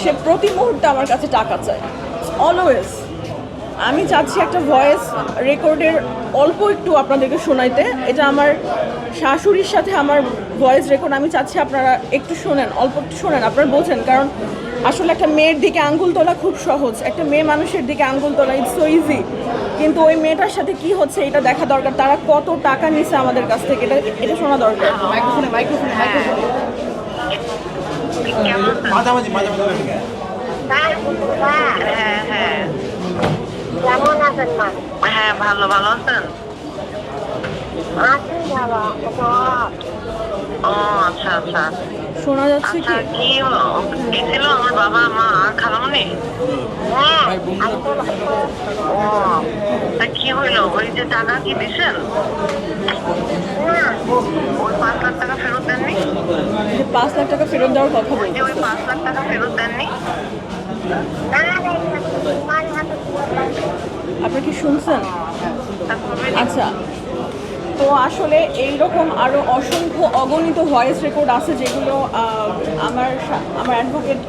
সে প্রতি মুহূর্তে আমার কাছে টাকা চায়, অলওয়েজ। আমি চাচ্ছি একটা ভয়েস রেকর্ডের অল্প একটু আপনাদেরকে শোনাইতে। এটা আমার শাশুড়ির সাথে আমার ভয়েস রেকর্ড। আমি চাচ্ছি আপনারা একটু শোনেন, অল্প একটু শোনেন, আপনারা বোঝেন। কারণ আসলে একটা মেয়ের দিকে আঙ্গুল তোলা খুব সহজ, একটা মেয়ে মানুষের দিকে আঙ্গুল তোলা ইটস সো ইজি, কিন্তু ওই মেয়েটার সাথে কি হচ্ছে এটা দেখা দরকার। তারা কত টাকা নিছে আমাদের কাছ থেকে, এটা এটা শোনা দরকার। মাঝামাঝি মাঝামাঝি। হ্যাঁ হ্যাঁ কেমন আছেন মা? হ্যাঁ ভালো ভালো আছেন? আছি ভালো। ও আচ্ছা আচ্ছা শোনা যাচ্ছে আচ্ছা কি? কি গেছিল আমার বাবা মা আর খালামণি? হ্যাঁ আমি তো ও তা কি হইলো? ওই যে টাকা কি দিছেন? ওই 5 লাখ টাকা ফেরত দেননি? যে 5 লাখ টাকা ফেরত দেওয়ার কথা ওই যে ওই বলতেছে। 5 লাখ টাকা ফেরত দেননি? আপনি কি শুনছেন? তা কবে আচ্ছা, তো আসলে এইরকম আরও অসংখ্য অগণিত ভয়েস রেকর্ড আছে যেগুলো আমার অ্যাডভোকেট